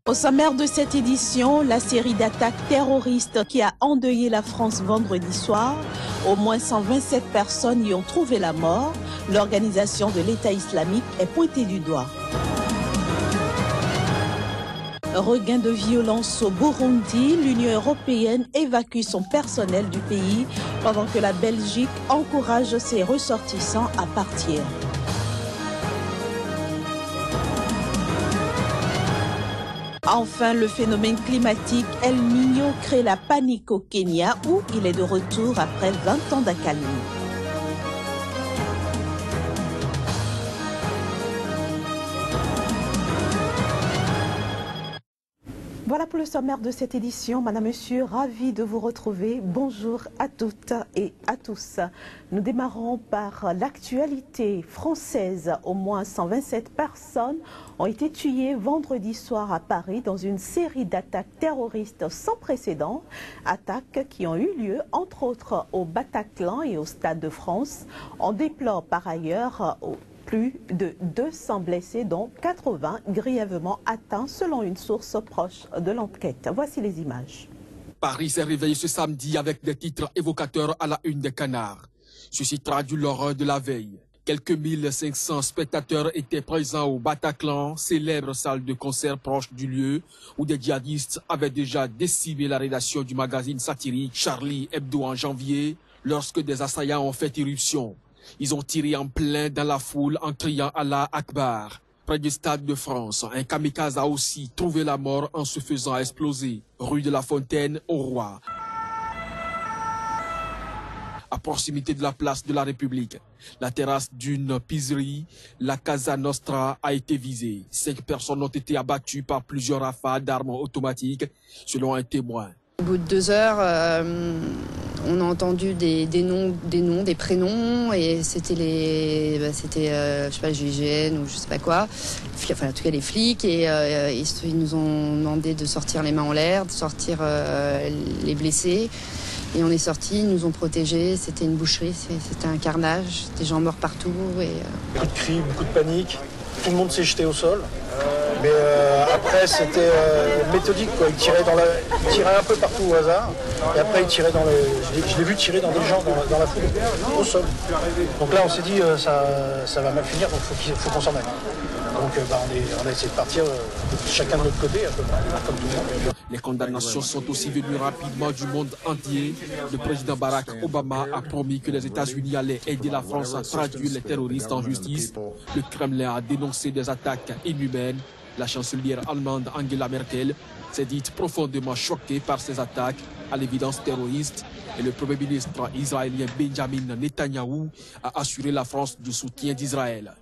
Au sommaire de cette édition, la série d'attaques terroristes qui a endeuillé la France vendredi soir. Au moins 127 personnes y ont trouvé la mort. L'organisation de l'État islamique est pointée du doigt. Regain de violence au Burundi, l'Union européenne évacue son personnel du pays pendant que la Belgique encourage ses ressortissants à partir. Enfin, le phénomène climatique El Niño crée la panique au Kenya où il est de retour après 20 ans d'accalmie. Voilà pour le sommaire de cette édition. Madame, Monsieur, ravi de vous retrouver. Bonjour à toutes et à tous. Nous démarrons par l'actualité française. Au moins 127 personnes ont été tuées vendredi soir à Paris dans une série d'attaques terroristes sans précédent. Attaques qui ont eu lieu entre autres au Bataclan et au Stade de France. On déplore par ailleurs plus de 200 blessés, dont 80 grièvement atteints, selon une source proche de l'enquête. Voici les images. Paris s'est réveillé ce samedi avec des titres évocateurs à la une des Canards. Ceci traduit l'horreur de la veille. Quelques 1500 spectateurs étaient présents au Bataclan, célèbre salle de concert proche du lieu où des djihadistes avaient déjà décimé la rédaction du magazine satirique Charlie Hebdo en janvier, lorsque des assaillants ont fait irruption. Ils ont tiré en plein dans la foule en criant Allah Akbar. Près du Stade de France, un kamikaze a aussi trouvé la mort en se faisant exploser. Rue de la Fontaine au Roi, à proximité de la place de la République. La terrasse d'une pizzerie, la Casa Nostra, a été visée. 5 personnes ont été abattues par plusieurs rafales d'armes automatiques, selon un témoin. Au bout de 2 heures, on a entendu des noms, des prénoms, et c'était je sais pas, le GIGN ou je sais pas quoi. Enfin, en tout cas les flics, et ils nous ont demandé de sortir les mains en l'air, de sortir les blessés. Et on est sortis, ils nous ont protégés. C'était une boucherie, c'était un carnage, des gens morts partout. Beaucoup de cris, beaucoup de panique. Tout le monde s'est jeté au sol. Mais après, c'était méthodique, quoi. Ils tiraient un peu partout au hasard. Et après, ils tiraient je l'ai vu tirer dans des gens, dans la foule, au sol. Donc là, on s'est dit, ça va mal finir, donc il faut qu'on s'en aille. Donc on a essayé de partir, chacun de notre côté, un peu comme tout le monde. Les condamnations sont aussi venues rapidement du monde entier. Le président Barack Obama a promis que les États-Unis allaient aider la France à traduire les terroristes en justice. Le Kremlin a dénoncé des attaques inhumaines. La chancelière allemande Angela Merkel s'est dite profondément choquée par ces attaques à l'évidence terroriste. Et le premier ministre israélien Benjamin Netanyahou a assuré la France du soutien d'Israël.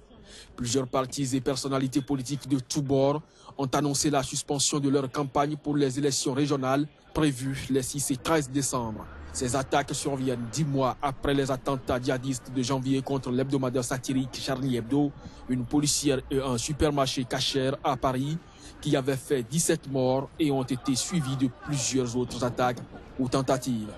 Plusieurs partis et personnalités politiques de tous bords ont annoncé la suspension de leur campagne pour les élections régionales prévues les 6 et 13 décembre. Ces attaques surviennent 10 mois après les attentats djihadistes de janvier contre l'hebdomadaire satirique Charlie Hebdo, une policière et un supermarché Kasher à Paris qui avaient fait 17 morts et ont été suivis de plusieurs autres attaques ou tentatives.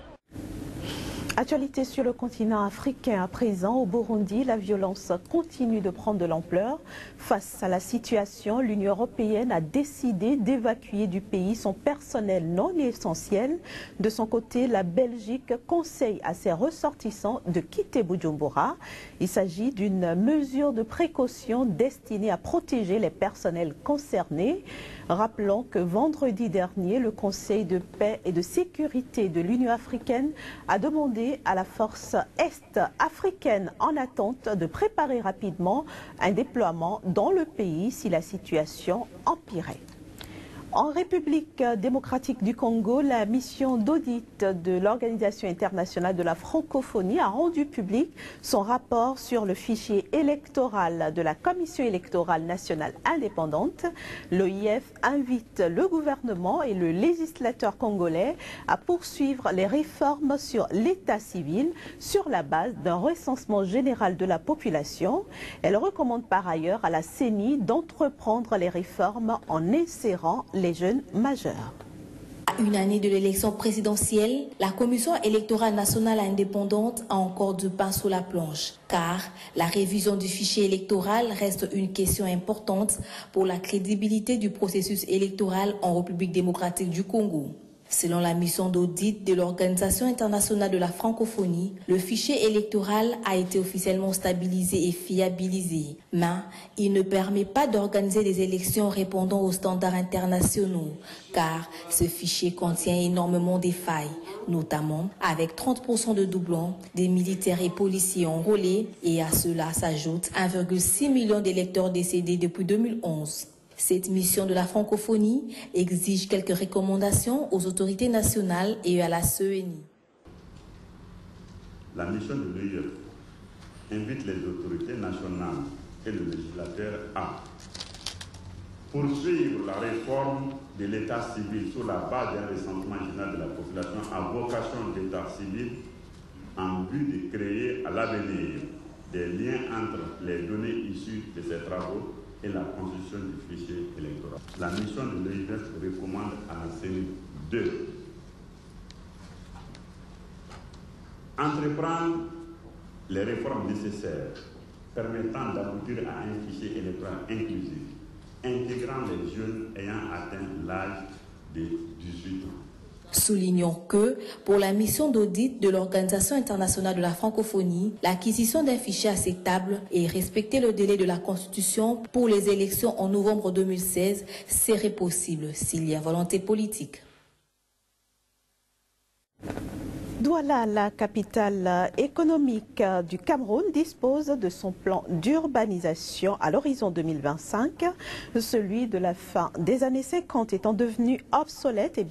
Actualité sur le continent africain à présent. Au Burundi, la violence continue de prendre de l'ampleur. Face à la situation, l'Union européenne a décidé d'évacuer du pays son personnel non essentiel. De son côté, la Belgique conseille à ses ressortissants de quitter Bujumbura. Il s'agit d'une mesure de précaution destinée à protéger les personnels concernés. Rappelons que vendredi dernier, le Conseil de paix et de sécurité de l'Union africaine a demandé à la force est-africaine en attente de préparer rapidement un déploiement dans le pays si la situation empirait. En République démocratique du Congo, la mission d'audit de l'Organisation internationale de la francophonie a rendu public son rapport sur le fichier électoral de la Commission électorale nationale indépendante. L'OIF invite le gouvernement et le législateur congolais à poursuivre les réformes sur l'état civil sur la base d'un recensement général de la population. Elle recommande par ailleurs à la CENI d'entreprendre les réformes en insérant les jeunes majeurs. À une année de l'élection présidentielle, la Commission électorale nationale indépendante a encore du pain sous la planche, car la révision du fichier électoral reste une question importante pour la crédibilité du processus électoral en République démocratique du Congo. Selon la mission d'audit de l'Organisation internationale de la francophonie, le fichier électoral a été officiellement stabilisé et fiabilisé, mais il ne permet pas d'organiser des élections répondant aux standards internationaux, car ce fichier contient énormément de failles, notamment avec 30% de doublons des militaires et policiers enrôlés, et à cela s'ajoute 1,6 million d'électeurs décédés depuis 2011. Cette mission de la francophonie exige quelques recommandations aux autorités nationales et à la CENI. La mission de l'UE invite les autorités nationales et le législateur à poursuivre la réforme de l'état civil sur la base d'un recensement général de la population à vocation d'état civil en vue de créer à l'avenir des liens entre les données issues de ces travaux et la constitution du fichier électoral. La mission de l'OIF recommande à la CENI de entreprendre les réformes nécessaires permettant d'aboutir à un fichier électoral inclusif, intégrant les jeunes ayant atteint l'âge de 18 ans. Soulignons que, pour la mission d'audit de l'Organisation internationale de la francophonie, l'acquisition d'un fichier acceptable et respecter le délai de la Constitution pour les élections en novembre 2016 serait possible s'il y a volonté politique. Douala, la capitale économique du Cameroun, dispose de son plan d'urbanisation à l'horizon 2025. Celui de la fin des années 50 étant devenu obsolète,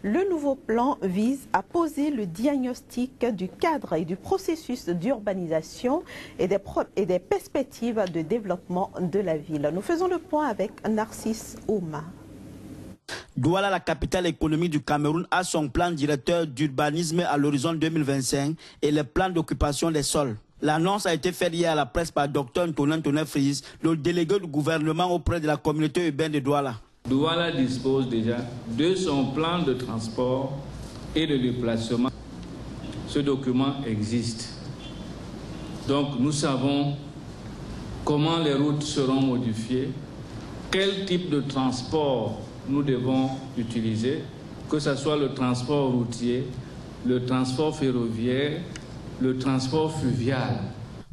le nouveau plan vise à poser le diagnostic du cadre et du processus d'urbanisation et des perspectives de développement de la ville. Nous faisons le point avec Narcisse Ouma. Douala, la capitale économique du Cameroun, a son plan directeur d'urbanisme à l'horizon 2025 et le plan d'occupation des sols. L'annonce a été faite hier à la presse par Dr Ntonin Fries, le délégué du gouvernement auprès de la communauté urbaine de Douala. Douala dispose déjà de son plan de transport et de déplacement. Ce document existe. Donc nous savons comment les routes seront modifiées, quel type de transport nous devons utiliser, que ce soit le transport routier, le transport ferroviaire, le transport fluvial.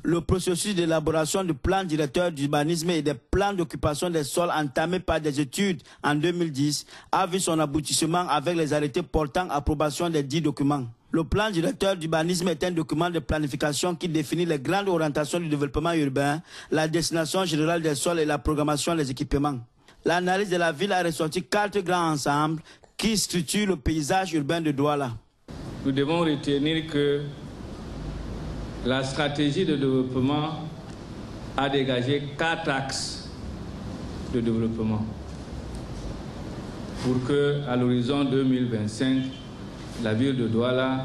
Le processus d'élaboration du plan directeur d'urbanisme et des plans d'occupation des sols entamé par des études en 2010 a vu son aboutissement avec les arrêtés portant approbation des 10 documents. Le plan directeur d'urbanisme est un document de planification qui définit les grandes orientations du développement urbain, la destination générale des sols et la programmation des équipements. L'analyse de la ville a ressorti 4 grands ensembles qui structurent le paysage urbain de Douala. Nous devons retenir que la stratégie de développement a dégagé 4 axes de développement pour que, à l'horizon 2025, la ville de Douala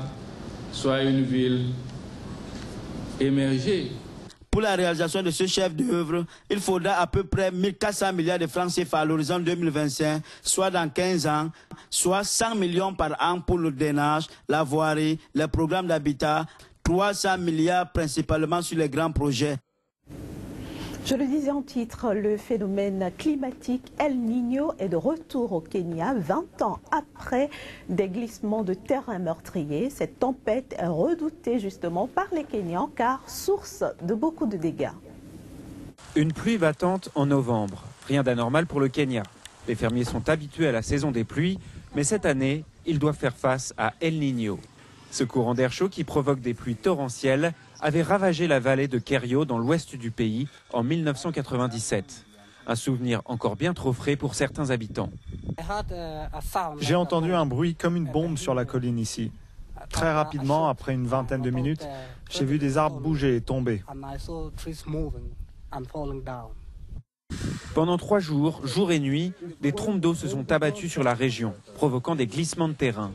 soit une ville émergée. Pour la réalisation de ce chef d'œuvre, il faudra à peu près 1400 milliards de francs CFA à l'horizon 2025, soit dans 15 ans, soit 100 millions par an pour le drainage, la voirie, les programmes d'habitat, 300 milliards principalement sur les grands projets. Je le disais en titre, le phénomène climatique El Niño est de retour au Kenya 20 ans après des glissements de terrain meurtriers. Cette tempête est redoutée justement par les Kenyans car source de beaucoup de dégâts. Une pluie battante en novembre. Rien d'anormal pour le Kenya. Les fermiers sont habitués à la saison des pluies, mais cette année, ils doivent faire face à El Niño. Ce courant d'air chaud qui provoque des pluies torrentielles avait ravagé la vallée de Kerio dans l'ouest du pays en 1997. Un souvenir encore bien trop frais pour certains habitants. J'ai entendu un bruit comme une bombe sur la colline ici. Très rapidement, après une vingtaine de minutes, j'ai vu des arbres bouger et tomber. Pendant 3 jours, jour et nuit, des trompes d'eau se sont abattues sur la région, provoquant des glissements de terrain.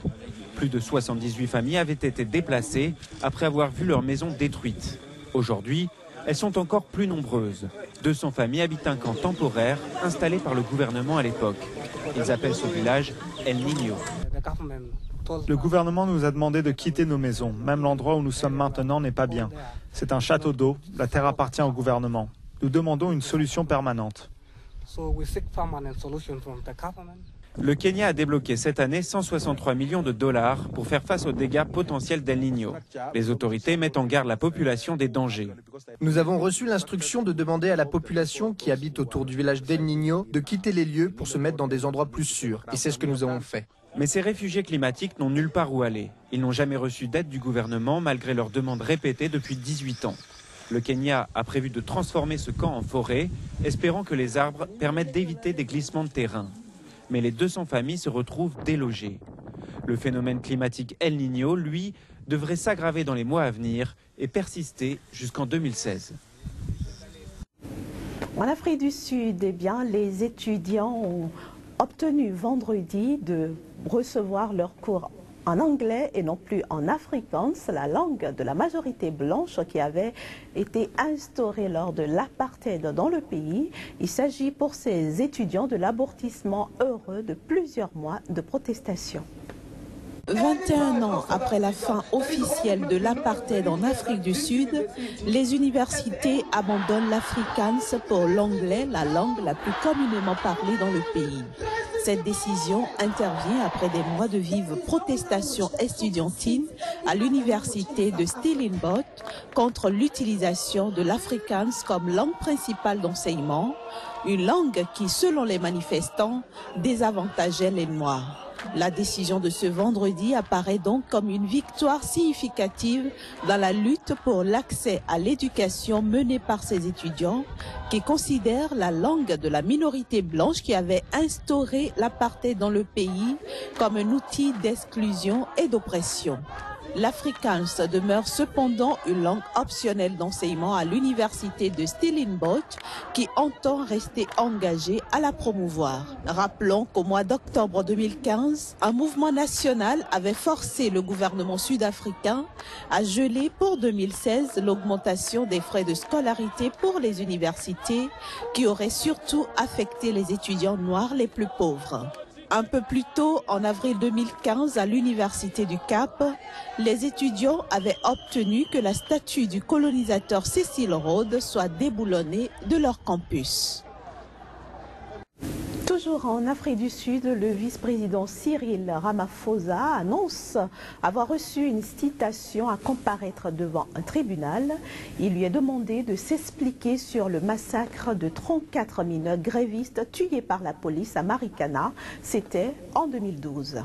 Plus de 78 familles avaient été déplacées après avoir vu leur maison détruite. Aujourd'hui, elles sont encore plus nombreuses. 200 familles habitent un camp temporaire installé par le gouvernement à l'époque. Ils appellent ce village El Niño. Le gouvernement nous a demandé de quitter nos maisons. Même l'endroit où nous sommes maintenant n'est pas bien. C'est un château d'eau. La terre appartient au gouvernement. Nous demandons une solution permanente. Le Kenya a débloqué cette année 163 millions de dollars pour faire face aux dégâts potentiels d'El Niño. Les autorités mettent en garde la population des dangers. Nous avons reçu l'instruction de demander à la population qui habite autour du village d'El Niño de quitter les lieux pour se mettre dans des endroits plus sûrs. Et c'est ce que nous avons fait. Mais ces réfugiés climatiques n'ont nulle part où aller. Ils n'ont jamais reçu d'aide du gouvernement malgré leurs demandes répétées depuis 18 ans. Le Kenya a prévu de transformer ce camp en forêt, espérant que les arbres permettent d'éviter des glissements de terrain. Mais les 200 familles se retrouvent délogées. Le phénomène climatique El Niño, lui, devrait s'aggraver dans les mois à venir et persister jusqu'en 2016. En Afrique du Sud, eh bien, les étudiants ont obtenu vendredi de recevoir leurs cours en anglais et non plus en afrikaans, la langue de la majorité blanche qui avait été instaurée lors de l'apartheid dans le pays. Il s'agit pour ces étudiants de l'aboutissement heureux de plusieurs mois de protestation. 21 ans après la fin officielle de l'apartheid en Afrique du Sud, les universités abandonnent l'afrikaans pour l'anglais, la langue la plus communément parlée dans le pays. Cette décision intervient après des mois de vives protestations estudiantines à l'université de Stellenbosch contre l'utilisation de l'afrikaans comme langue principale d'enseignement, une langue qui, selon les manifestants, désavantageait les Noirs. La décision de ce vendredi apparaît donc comme une victoire significative dans la lutte pour l'accès à l'éducation menée par ces étudiants qui considèrent la langue de la minorité blanche qui avait instauré l'apartheid dans le pays comme un outil d'exclusion et d'oppression. L'afrikaans demeure cependant une langue optionnelle d'enseignement à l'université de Stellenbosch qui entend rester engagée à la promouvoir. Rappelons qu'au mois d'octobre 2015, un mouvement national avait forcé le gouvernement sud-africain à geler pour 2016 l'augmentation des frais de scolarité pour les universités qui aurait surtout affecté les étudiants noirs les plus pauvres. Un peu plus tôt, en avril 2015, à l'Université du Cap, les étudiants avaient obtenu que la statue du colonisateur Cecil Rhodes soit déboulonnée de leur campus. Toujours en Afrique du Sud, le vice-président Cyril Ramaphosa annonce avoir reçu une citation à comparaître devant un tribunal. Il lui est demandé de s'expliquer sur le massacre de 34 mineurs grévistes tués par la police à Marikana. C'était en 2012.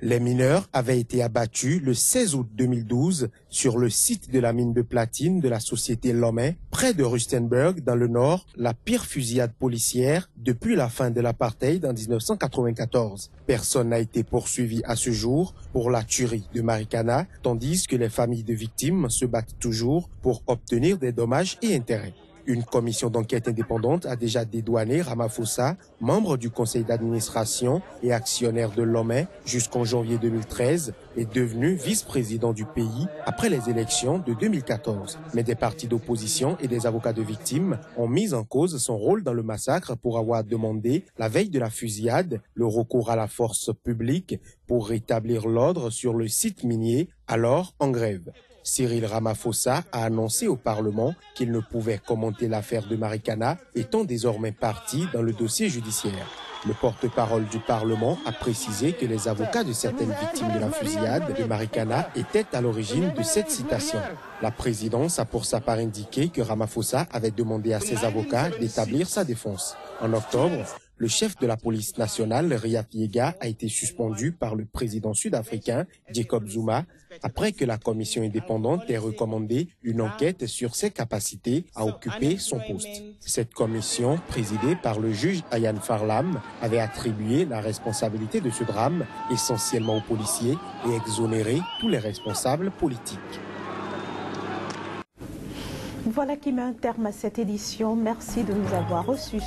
Les mineurs avaient été abattus le 16 août 2012 sur le site de la mine de platine de la société Lomé, près de Rustenburg, dans le nord, la pire fusillade policière depuis la fin de l'apartheid en 1994. Personne n'a été poursuivi à ce jour pour la tuerie de Marikana, tandis que les familles de victimes se battent toujours pour obtenir des dommages et intérêts. Une commission d'enquête indépendante a déjà dédouané Ramaphosa, membre du conseil d'administration et actionnaire de Lomé jusqu'en janvier 2013, et devenu vice-président du pays après les élections de 2014. Mais des partis d'opposition et des avocats de victimes ont mis en cause son rôle dans le massacre pour avoir demandé, la veille de la fusillade, le recours à la force publique pour rétablir l'ordre sur le site minier, alors en grève. Cyril Ramaphosa a annoncé au Parlement qu'il ne pouvait commenter l'affaire de Marikana, étant désormais parti dans le dossier judiciaire. Le porte-parole du Parlement a précisé que les avocats de certaines victimes de la fusillade de Marikana étaient à l'origine de cette citation. La présidence a pour sa part indiqué que Ramaphosa avait demandé à ses avocats d'établir sa défense. En octobre, le chef de la police nationale, Riath Yega, a été suspendu par le président sud-africain, Jacob Zuma, après que la commission indépendante ait recommandé une enquête sur ses capacités à occuper son poste. Cette commission, présidée par le juge Ayan Farlam, avait attribué la responsabilité de ce drame essentiellement aux policiers et exonéré tous les responsables politiques. Voilà qui met un terme à cette édition. Merci de nous avoir reçus.